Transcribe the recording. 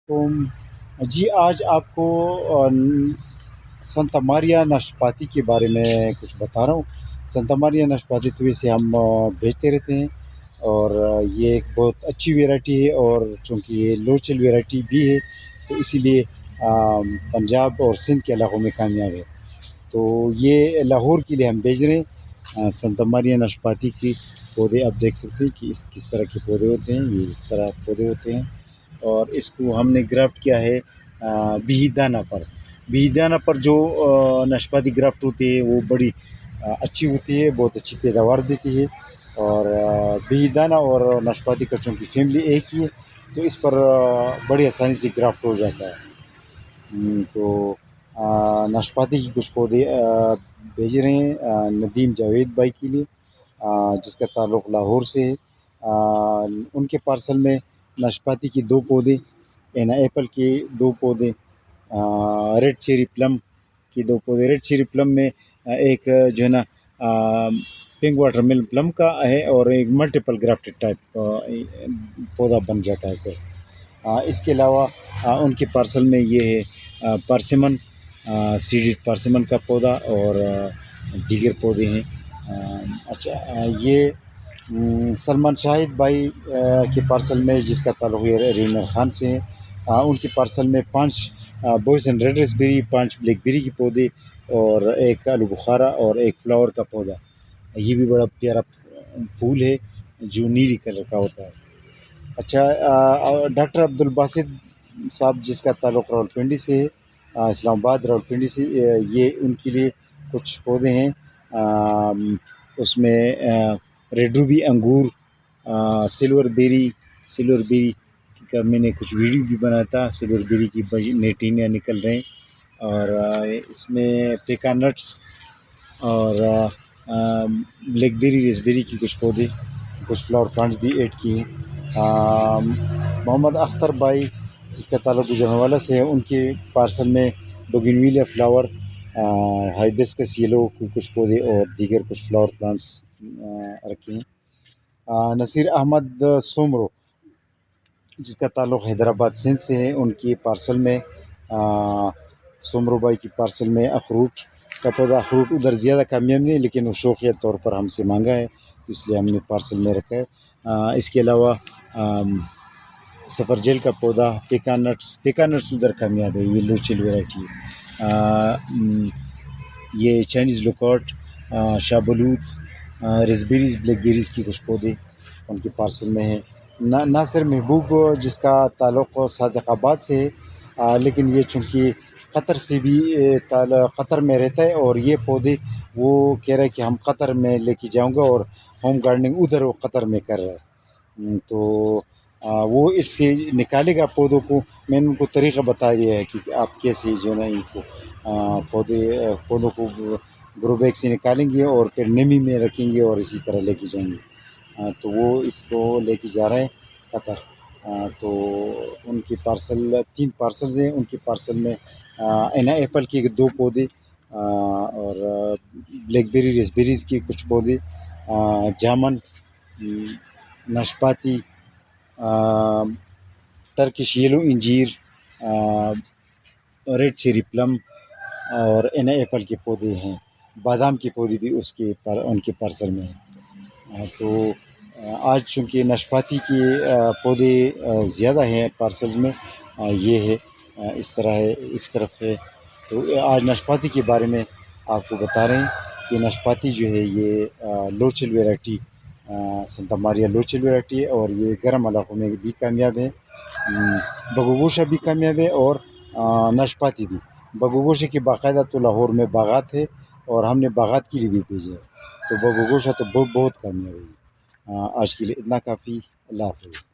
علیکم جی آج آپ کو سنتا ماریا ناشپاتی کے بارے میں کچھ بتا رہا ہوں۔ سنتا ماریا ناشپاتی تو اسے ہم بیچتے رہتے ہیں، اور یہ ایک بہت اچھی ویرائٹی ہے، اور چونکہ یہ لوچل ویرائٹی بھی ہے تو اسی لیے پنجاب اور سندھ کے علاقوں میں کامیاب ہے۔ تو یہ لاہور کے لیے ہم بھیج رہے ہیں سنتا ماریا ناشپاتی کی پودے۔ آپ دیکھ سکتے ہیں کہ کس طرح کے پودے ہوتے ہیں، یہ اس طرح پودے ہوتے ہیں، اور اس کو ہم نے گرافٹ کیا ہے بیہی دانہ پر۔ بیہی دانہ پر جو ناشپاتی گرافٹ ہوتی ہے وہ بڑی اچھی ہوتی ہے، بہت اچھی پیداوار دیتی ہے، اور بیہی دانہ اور ناشپاتی کا چونکہ فیملی ایک ہی ہے تو اس پر بڑی آسانی سے گرافٹ ہو جاتا ہے۔ تو ناشپاتی کی کچھ پودے بھیج رہے ہیں ندیم جاوید بھائی کے لیے، جس کا تعلق لاہور سے ہے۔ ان کے پارسل میں ناشپاتی کی 2 پودے، اینا ایپل کے 2 پودے، ریڈ چیری پلم کی 2 پودے۔ ریڈ چیری پلم میں ایک جو ہے نا پنک واٹر ملن پلم کا ہے، اور ایک ملٹیپل گرافٹڈ ٹائپ پودا بن جاتا ہے پھر۔ اس کے علاوہ ان کے پارسل میں یہ ہے پارسیمن، سیڈڈ پارسیمن کا پودا، اور دیگر پودے ہیں۔ اچھا، یہ سلمان شاہد بھائی کے پارسل میں، جس کا تعلق رینر خان سے ہے، ان کے پارسل میں 5 بوئزن ریڈ ریسبیری، 5 بلیک بیری کے پودے، اور ایک آلو بخارا، اور ایک فلاور کا پودا۔ یہ بھی بڑا پیارا پھول ہے جو نیلی کلر کا ہوتا ہے۔ اچھا، ڈاکٹر عبدالباسط صاحب، جس کا تعلق راولپنڈی سے ہے، اسلام آباد راولپنڈی سے، یہ ان کے لیے کچھ پودے ہیں۔ اس میں ریڈ روبی انگور، سلور بیری کا میں نے کچھ ویڈیو بھی بنایا تھا۔ سلور بیری کی نئے ٹینیاں نکل رہے ہیں، اور اس میں پیکا نٹس اور بلیک بیری، ریسبیری کی کچھ پودے، کچھ فلاور پلانٹس بھی ایڈ کیے ہیں۔ محمد اختر بھائی، جس کا تعلق گوجرانوالہ سے ہے، ان کے پارسل میں بوگنویلیا فلاور، ہائبسکس یلو کے کچھ پودے، اور دیگر کچھ فلاور پلانٹس رکھے ہیں۔ نصیر احمد سومرو، جس کا تعلق حیدرآباد سندھ سے ہے، ان کی پارسل میں سومرو بھائی کی پارسل میں اخروٹ کا پودا۔ اخروٹ ادھر زیادہ کامیاب نہیں، لیکن وہ شوقیہ طور پر ہم سے مانگا ہے تو اس لیے ہم نے پارسل میں رکھا ہے۔ اس کے علاوہ سفر جیل کا پودا، پیکا نٹس ادھر کامیاب ہے، یہ لوچل ویرائٹی ہے۔ یہ چائنیز لوکاٹ، شاہ بلوت، ریسبیریز، بلیک بیریز کی کچھ پودے ان کے پارسل میں ہیں۔ ناصر محبوب، جس کا تعلق صادق آباد سے ہے، لیکن یہ چونکہ قطر سے بھی قطر میں رہتا ہے، اور یہ پودے وہ کہہ رہا ہے کہ ہم قطر میں لے کے جاؤں گا، اور ہوم گارڈننگ ادھر وہ قطر میں کر رہا ہے، تو وہ اس سے نکالے گا پودوں کو۔ میں نے ان کو طریقہ بتا دیا ہے کہ آپ کیسے جو ہے نا ان کو پودوں کو گرو بیگ سے نکالیں گے، اور پھر نمی میں رکھیں گے، اور اسی طرح لے کے جائیں گے۔ تو وہ اس کو لے کے جا رہے ہیں قطر۔ تو ان کی 3 پارسلز ہیں۔ ان کے پارسل میں اینا ایپل کے 2 پودے، اور بلیک بیری، ریسبیریز کے کچھ پودے، جامن، ناشپاتی، ٹرکش یلو انجیر، ریڈ چیری پلم، اور اینا ایپل کے پودے ہیں۔ بادام کے پودے بھی ان کے پارسل میں ہیں۔ تو آج چونکہ ناشپاتی کے پودے زیادہ ہیں پارسل میں، یہ ہے اس طرح ہے، اس طرف ہے۔ تو آج ناشپاتی کے بارے میں آپ کو بتا رہے ہیں کہ ناشپاتی جو ہے یہ لوچل ویرائٹی، سنتا ماریا لوچل ویرائٹی ہے، اور یہ گرم علاقوں میں بھی کامیاب ہے۔ بگوگوشا بھی کامیاب ہے، اور ناشپاتی بھی۔ بگوگوشا کے باقاعدہ تو لاہور میں باغات ہے، اور ہم نے باغات کے لیے بھی بھیجے ہیں، تو بگوگوشا تو بہت کامیاب ہے۔ آج کے لیے اتنا کافی۔ اللہ حافظ۔